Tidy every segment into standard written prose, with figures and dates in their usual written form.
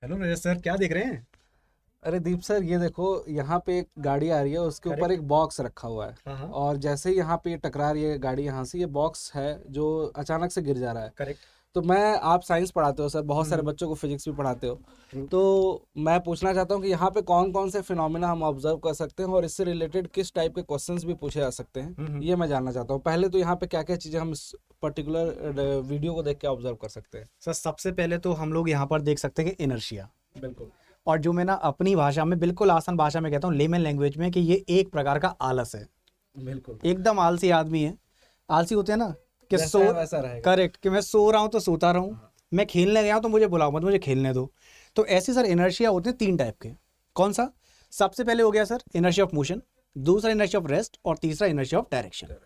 Hello Naresh sir, क्या देख रहे हैं? अरे दीप सर, ये देखो यहाँ पे एक गाड़ी आ रही है, उसके ऊपर करेक्ट। एक बॉक्स रखा हुआ है। हाँ हाँ। और जैसे ही यहाँ पे ये टकरा रही है गाड़ी, यहाँ से ये बॉक्स है जो अचानक से गिर जा रहा है। करेक्ट। तो मैं, आप साइंस पढ़ाते हो सर, बहुत सारे हम्म। बच्चों को फिजिक्स भी पढ़ाते हो। ट्रू। तो मैं पूछना चाहता हूँ कि यहाँ पे कौन कौन से फिनोमिना हम ऑब्जर्व कर सकते हैं और इससे रिलेटेड किस टाइप के क्वेश्चंस भी पूछे जा सकते हैं, हम्म। ये मैं जानना चाहता हूँ। पहले तो यहाँ पे क्या क्या चीज़ें हम इस पर्टिकुलर वीडियो को देख के ऑब्जर्व कर सकते हैं। सर सबसे पहले तो हम लोग यहाँ पर देख सकते हैं कि इनर्शिया, बिल्कुल। और जो मैं ना अपनी भाषा में, बिल्कुल आसान भाषा में कहता हूँ, लेमन लैंग्वेज में, कि ये एक प्रकार का आलस है। बिल्कुल एकदम आलसी आदमी है। आलसी होते हैं ना कि जैसा है वैसा रहेगा। करेक्ट, कि मैं सो रहा हूँ तो सोता रहूँ, मैं खेलने गया हूँ तो मुझे बुलाओ मत, मुझे खेलने दो। तो ऐसे सर इनर्शिया होते हैं तीन टाइप के। कौन सा? सबसे पहले हो गया सर इनर्शिया ऑफ मोशन, दूसरा इनर्शिया ऑफ रेस्ट, और तीसरा इनर्शिया ऑफ डायरेक्शन।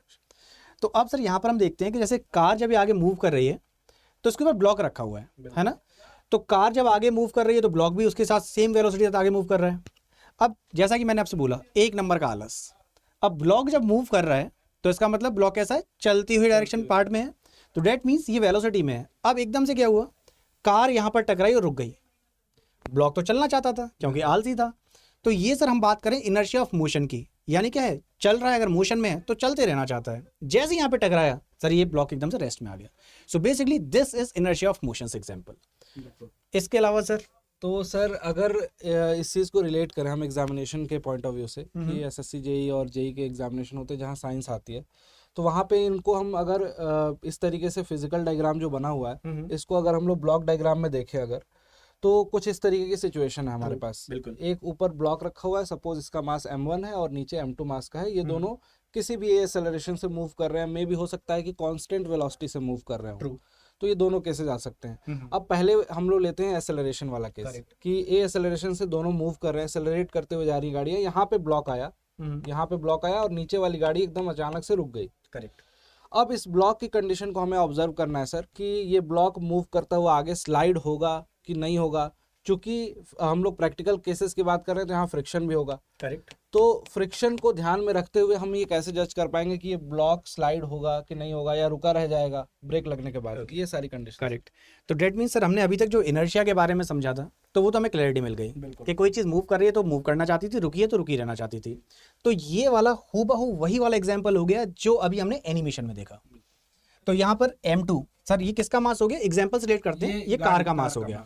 तो अब सर यहाँ पर हम देखते हैं कि जैसे कार जब ये आगे मूव कर रही है तो उसके ऊपर ब्लॉक रखा हुआ है ना। तो कार जब आगे मूव कर रही है तो ब्लॉक भी उसके साथ सेम वेलोसिटी से आगे मूव कर रहा है। अब जैसा कि मैंने आपसे बोला, एक नंबर का आलस। अब ब्लॉक जब मूव कर रहा है तो इसका मतलब ब्लॉक कैसा है? चलती हुई डायरेक्शन पार्ट में है। तो डेट मीन्स ये वेलोसिटी में है। अब एकदम से क्या हुआ, कार यहाँ पर टकराई और रुक गई। ब्लॉक तो चलना चाहता था क्योंकि आलसी था। तो ये सर हम बात करें इनर्शिया ऑफ मोशन की, यानी क्या है, चल रहा है, अगर मोशन में है तो चलते रहना चाहता है। जैसे यहाँ पे टकराया सर, ये ब्लॉक एकदम से रेस्ट में आ गया। So basically this is inertia of motion example. इसके अलावा सर, तो सर अगर इस चीज़ को रिलेट करें हम एग्जामिनेशन के पॉइंट ऑफ व्यू से, कि एसएससी जेई और जेई के एग्जामिनेशन होते हैं जहाँ साइंस आती है, तो वहाँ पे इनको हम अगर इस तरीके से फिजिकल डायग्राम जो बना हुआ है, इसको अगर हम लोग ब्लॉक डायग्राम में देखें अगर, तो कुछ इस तरीके की सिचुएशन है हमारे पास। बिल्कुल। एक ऊपर ब्लॉक रखा हुआ है, सपोज इसका मास m1 है और नीचे m2 मास का है। ये दोनों किसी भी एक्सेलरेशन से मूव कर रहे हैं, मे भी हो सकता है कि कांस्टेंट वेलोसिटी से मूव कर रहे हो। ट्रू। तो ये दोनों केसेस आ सकते हैं। अब पहले हम लोग लेते हैं एक्सेलरेशन वाला केस, Correct. कि ए एक्सेलरेशन से दोनों मूव कर रहे हैं, एक्सेलरेट करते हुए जा रही गाड़ियाँ। यहाँ पे ब्लॉक आया, यहाँ पे ब्लॉक आया और नीचे वाली गाड़ी एकदम अचानक से रुक गई। करेक्ट। अब इस ब्लॉक की कंडीशन को हमें ऑब्जर्व करना है सर, कि ये ब्लॉक मूव करता हुआ आगे स्लाइड होगा कि नहीं होगा। चूंकि हम लोग प्रैक्टिकल केसेस की बात कर रहे हैं तो यहाँ फ्रिक्शन भी होगा। करेक्ट। तो फ्रिक्शन को ध्यान में रखते हुए हम ये कैसे जज कर पाएंगे कि ये ब्लॉक स्लाइड होगा कि नहीं होगा, या रुका रह जाएगा ब्रेक लगने के बाद। ये सारी कंडीशन। करेक्ट। तो डेट मीन्स सर हमने अभी तक जो इनर्शिया के बारे में समझा था, तो वो तो हमें क्लैरिटी मिल गई कि कोई चीज़ मूव कर रही है तो मूव करना चाहती थी, रुकी है तो रुकी रहना चाहती थी। तो ये वाला हूबहू वही वाला एग्जाम्पल हो गया जो अभी हमने एनिमेशन में देखा। तो यहाँ पर M2 सर, ये किसका मास हो गया? एग्जाम्पल से रिलेट करते हैं, ये कार का मास हो गया।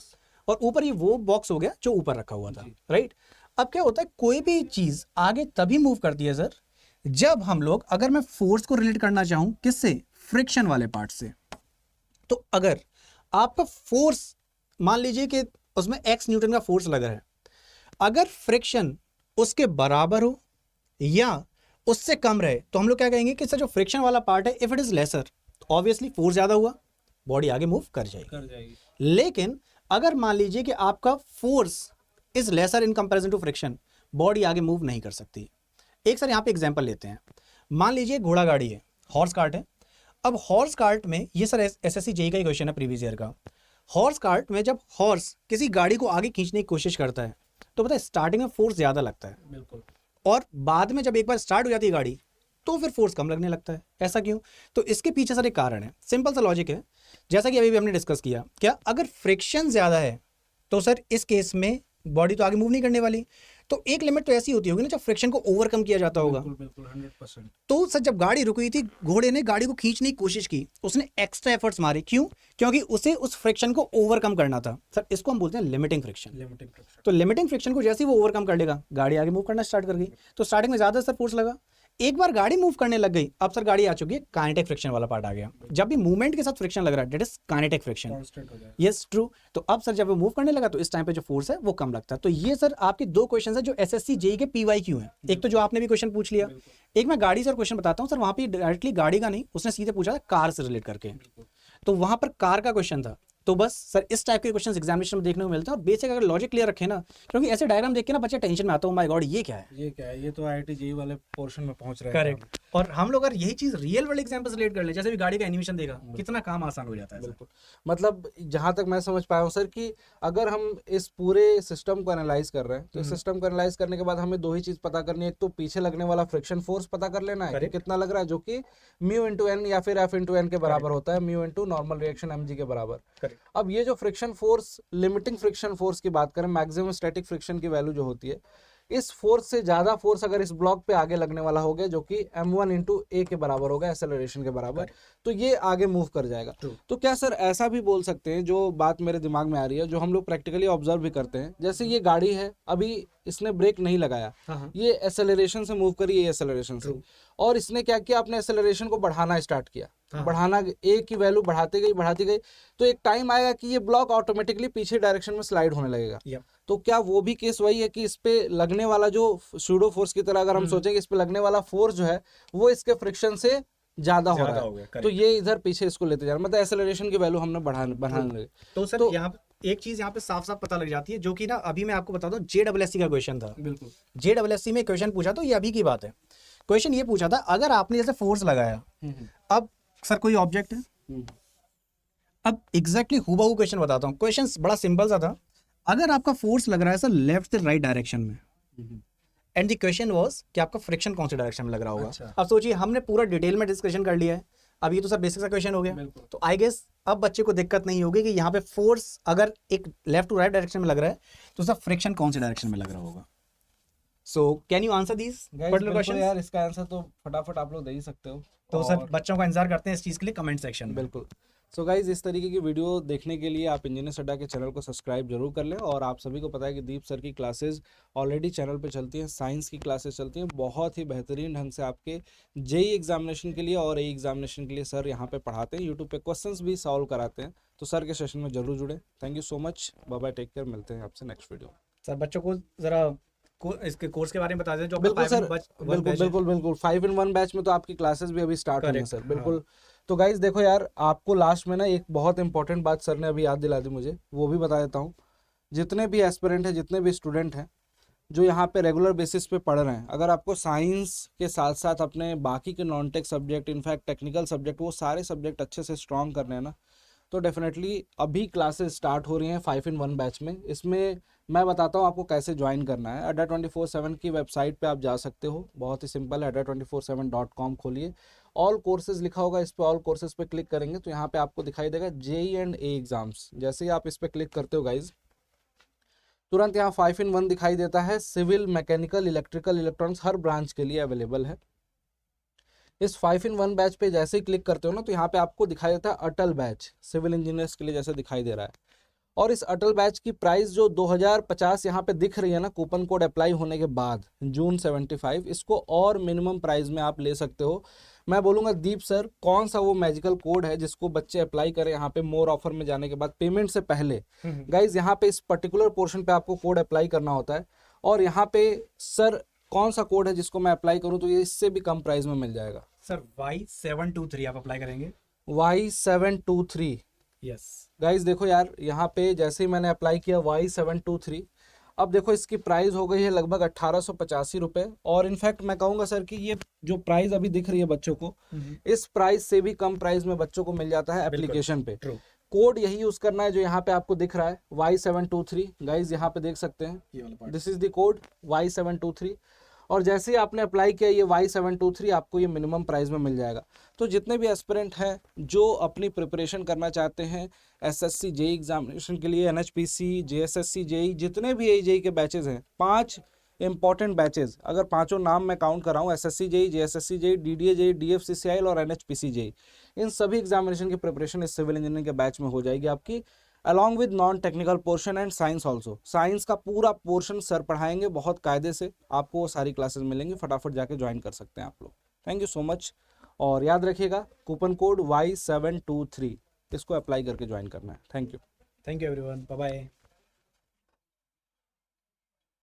और ऊपर ये वो बॉक्स हो गया जो ऊपर रखा हुआ था, राइट। अब क्या होता है, कोई भी चीज आगे तभी मूव करती है सर जब हम लोग, अगर मैं फोर्स को रिलेट करना चाहूं किससे, फ्रिक्शन वाले पार्ट से। तो अगर आपका फोर्स, मान लीजिए कि उसमें x न्यूटन का फोर्स लगा है, अगर फ्रिक्शन उसके बराबर हो या उससे कम रहे तो हम लोग क्या कहेंगे कि सर जो फ्रिक्शन वाला पार्ट है, इफ इट इज लेसर, तो ऑब्वियसली फोर्स ज्यादा हुआ, बॉडी आगे मूव कर जाएगी। लेकिन अगर मान लीजिए कि आपका force is lesser in comparison to friction, body आगे मूव नहीं कर सकती। एक सर यहाँ पे एग्जांपल लेते हैं। मान लीजिए घोड़ा गाड़ी है, हॉर्स कार्ट है। अब हॉर्स कार्ट में, ये सर एसएससी जेई का ही क्वेश्चन है प्रीवियस ईयर का। हॉर्स कार्ट में जब हॉर्स किसी गाड़ी को आगे खींचने की कोशिश करता है तो पता है स्टार्टिंग में फोर्स ज्यादा लगता है, बिल्कुल। और बाद में जब एक बार स्टार्ट हो जाती है गाड़ी तो फिर फोर्स कम लगने लगता है। ऐसा क्यों? तो इसके पीछे सर एक कारण है, सिंपल सा लॉजिक है, जैसा कि अभी भी हमने डिस्कस किया। क्या अगर फ्रिक्शन ज्यादा है तो सर इस केस में बॉडी तो आगे मूव नहीं करने वाली। तो एक लिमिट तो ऐसी होती होगी ना जब फ्रिक्शन को ओवरकम किया जाता होगा। बिल्कुल 100%। तो सर जब गाड़ी रुकी थी, घोड़े ने गाड़ी को खींचने की कोशिश की, उसने एक्स्ट्रा एफर्ट्स मारे। क्यों? क्योंकि उसे उस फ्रिक्शन को ओवरकम करना था। सर इसको हम बोलते हैं लिमिटिंग फ्रिक्शन। तो लिमिटिंग फ्रिक्शन को जैसे ही वो ओवरकम कर लेगा, गाड़ी आगे मूव करना स्टार्ट कर गई। तो स्टार्टिंग में ज्यादा सर फोर्स लगा, एक बार गाड़ी मूव करने लग गई, अब सर गाड़ी आ चुकी है, काइनेटिक फ्रिक्शन वाला पार्ट आ गया। जब भी मूवमेंट के साथ फ्रिक्शन लग रहा है, that is kinetic friction. Yes true. तो अब सर जब वो मूव करने लगा तो इस टाइम पे जो फोर्स है वो कम लगता है। तो ये सर आपके दो क्वेश्चन है जो एसएससी जेई के पीवाईक्यू हैं। एक तो जो आपने भी क्वेश्चन पूछ लिया, एक मैं गाड़ी से क्वेश्चन बताता हूँ सर। वहां पे डायरेक्टली गाड़ी का नहीं, उसने सीधे पूछा था कार से रिलेट करके। तो वहां पर कार का क्वेश्चन था। तो बस सर इस टाइप के क्वेश्चन एग्जामिनेशन में देखने को मिलते हैं। और बेसिक अगर लॉजिक क्लियर रखे ना, क्योंकि ऐसे डायग्राम देख के ना बच्चे टेंशन में आता है, माय गॉड ये क्या है। ये क्या है, ये तो आईआईटी जेई वाले पोर्शन में पहुंच रहे हैं। करेक्ट। और हम लोग अगर यही चीज रियल वर्ल्ड एग्जांपल से रिलेट कर ले, जैसे भी गाड़ी का एनिमेशन देखा, कितना काम आसान हो जाता है। बिल्कुल, मतलब जहाँ तक मैं समझ पाया हूँ सर कि अगर हम इस पूरे सिस्टम को एनालाइज कर रहे हैं तो इस सिस्टम को एनालाइज करने के बाद हमें दो ही चीज पता करनी है। एक तो पीछे लगने वाला फ्रिक्शन फोर्स पता कर लेना है कि कितना लग रहा है, जो कि म्यू इंटू एन या फिर एफ इंटू एन के बराबर होता है, mu into normal reaction m g के बराबर। अब ये जो friction force, limiting friction force की बात करें, मैक्सिमम स्टैटिक फ्रिक्शन की वैल्यू जो होती है, इस फोर्स से ज्यादा फोर्स अगर इस ब्लॉक पे आगे लगने वाला हो गया, जो कि m1 इंटू ए के बराबर होगा, एक्सेलरेशन के बराबर, तो ये आगे मूव कर जाएगा। तो क्या सर ऐसा भी बोल सकते हैं, जो बात मेरे दिमाग में आ रही है, जो हम लोग प्रैक्टिकली ऑब्जर्व भी करते हैं, जैसे ये गाड़ी है, अभी इसने ब्रेक नहीं लगाया, ये एक्सेलरेशन से मूव करी, ये एक्सेलरेशन से, और इसने क्या किया, अपने एक्सेलरेशन को बढ़ाना स्टार्ट किया, बढ़ाना, ए की वैल्यू बढ़ाती गई, तो एक टाइम आएगा कि ये ब्लॉक ऑटोमेटिकली पीछे डायरेक्शन में स्लाइड होने लगेगा। तो क्या वो भी केस वही है कि इस पे लगने वाला जो सूडो फोर्स की तरह अगर हम सोचेंगे, इस पे लगने वाला फोर्स जो है वो इसके फ्रिक्शन से ज्यादा हो रहा है, तो ये इधर पीछे इसको लेते जा रहा है, मतलब एक्सेलरेशन की वैल्यू हमने बढ़ाने लगे। तो सर यहाँ एक चीज यहाँ पे साफ साफ पता लग जाती है, जो कि ना अभी मैं आपको बता दूं, JSSC का क्वेश्चन था। बिल्कुल, JSSC में क्वेश्चन पूछा, तो ये अभी की बात है, क्वेश्चन ये पूछा था, अगर आपने जैसे फोर्स लगाया, अब सर कोई ऑब्जेक्ट है, अब एग्जैक्टली हूबहू क्वेश्चन बताता हूँ, क्वेश्चन बड़ा सिंपल सा था, अगर आपका फोर्स लग रहा है सर लेफ्ट से राइट डायरेक्शन में, एंड द क्वेश्चन वाज कि आपका फ्रिक्शन कौन से डायरेक्शन में लग रहा होगा। अच्छा। अब सोचिए, हमने पूरा डिटेल में डिस्कशन कर लिया है, अब ये तो सर बेसिक सा क्वेश्चन हो गया, तो आई गेस अब बच्चे को दिक्कत नहीं होगी कि यहाँ पे फोर्स अगर एक लेफ्ट टू राइट डायरेक्शन में लग रहा है, तो सर फ्रिक्शन कौन से डायरेक्शन में लग रहा होगा। So can you answer these particular question? यार इसका आंसर तो फटाफट आप लोग दे ही सकते हो, तो सर बच्चों का इंतजार करते हैं इस चीज के लिए कमेंट सेक्शन में। बिल्कुल। सो गाइज, इस तरीके की वीडियो देखने के लिए आप इंजीनियर्स अड्डा के चैनल को सब्सक्राइब जरूर कर लें, और आप सभी को पता है कि दीप सर की क्लासेस ऑलरेडी चैनल पे चलती हैं, साइंस की क्लासेस चलती हैं, बहुत ही बेहतरीन ढंग से आपके जेई एग्जामिनेशन के लिए और ए एग्जामिनेशन के लिए सर यहाँ पे पढ़ाते हैं, यूट्यूब पे क्वेश्चंस भी सॉल्व कराते हैं, तो सर के सेशन में जरूर जुड़े। Thank you so much, bye bye, take care, मिलते हैं आपसे नेक्स्ट वीडियो। सर बच्चों को जरा इसके कोर्स के बारे में बता दें, जो बिल्कुल सर, बिल्कुल 5-in-1 बैच में तो आपकी क्लासेस भी अभी स्टार्ट हुई हैं सर। बिल्कुल। तो गाइज देखो यार, आपको लास्ट में ना एक बहुत इंपॉर्टेंट बात सर ने अभी याद दिला दी मुझे, वो भी बता देता हूँ। जितने भी एस्पिरेंट हैं, जितने भी स्टूडेंट हैं जो यहाँ पे रेगुलर बेसिस पे पढ़ रहे हैं, अगर आपको साइंस के साथ साथ अपने बाकी के non tech subject, in fact technical subject, वो सारे सब्जेक्ट अच्छे से स्ट्रॉन्ग करने हैं ना, तो डेफिनेटली अभी क्लासेस स्टार्ट हो रही हैं 5-in-1 बैच में। इसमें मैं बताता हूँ आपको कैसे ज्वाइन करना है। अड्डा 24/7 की वेबसाइट पे आप जा सकते हो, बहुत ही सिंपल है, adda247.com खोलिए, ऑल कोर्सेज लिखा होगा, इस पे ऑल कोर्सेज पे क्लिक करेंगे तो यहाँ पे आपको दिखाई देगा जेई एंड ए एग्जाम्स। जैसे ही आप इस पे क्लिक करते हो गाइज, तुरंत यहाँ 5-in-1 दिखाई देता है, सिविल, मैकेनिकल, इलेक्ट्रिकल, इलेक्ट्रॉनिक्स हर ब्रांच के लिए अवेलेबल है। इस 5-in-1 बैच पे जैसे ही क्लिक करते हो ना, तो यहाँ पे आपको दिखाई देता है अटल बैच, सिविल इंजीनियर्स के लिए जैसे दिखाई दे रहा है। और इस अटल बैच की प्राइस जो 2050 यहाँ पे दिख रही है ना, कूपन कोड अप्लाई होने के बाद जून 75, इसको और मिनिमम प्राइस में आप ले सकते हो। मैं बोलूँगा दीप सर, कौन सा वो मैजिकल कोड है जिसको बच्चे अप्लाई करें यहाँ पे मोर ऑफर में जाने के बाद, पेमेंट से पहले। गाइज यहाँ पे इस पर्टिकुलर पोर्शन पे आपको कोड अप्लाई करना होता है, और यहाँ पे सर कौन सा कोड है जिसको मैं अप्लाई करूँ तो ये इससे भी कम प्राइस में मिल जाएगा। सर Y723 आप अप्लाई करेंगे, Y723। यस गाइज देखो यार, यहाँ पे जैसे ही मैंने अप्लाई किया Y723, अब देखो इसकी प्राइस हो गई है लगभग 1885 रुपये। और इनफैक्ट मैं कहूँगा सर कि ये जो प्राइस अभी दिख रही है बच्चों को, इस प्राइस से भी कम प्राइस में बच्चों को मिल जाता है एप्लीकेशन पे। कोड यही यूज करना है जो यहाँ पे आपको दिख रहा है, Y723। गाइज यहाँ पे देख सकते हैं, this is the code Y723, और जैसे ही आपने अप्लाई किया ये Y723 आपको ये मिनिमम प्राइस में मिल जाएगा। तो जितने भी एस्पिरेंट हैं जो अपनी प्रिपरेशन करना चाहते हैं एसएससी जेई एग्जामिनेशन के लिए, एनएचपीसी, जेएसएससी जेई, जितने भी जेई के बैचेज हैं, 5 इंपॉर्टेंट बैचेज, अगर पांचों नाम मैं काउंट कर रहा हूँ, SSC JE, JSSC JE, DDA JE, DFCCIL और एनएचपीसी जेई, इन सभी एग्जामिनेशन की प्रिपरेशन इस सिविल इंजीनियरिंग के बैच में हो जाएगी आपकी, along with non technical portion and science also. Science का पूरा पोर्शन सर पढ़ाएंगे बहुत कायदे से, आपको वो सारी क्लासेस मिलेंगी, फटाफट जाके ज्वाइन कर सकते हैं आप लोग। थैंक यू सो मच, और याद रखिएगा कूपन कोड Y723, इसको अप्लाई करके ज्वाइन करना है। Thank you everyone, bye bye.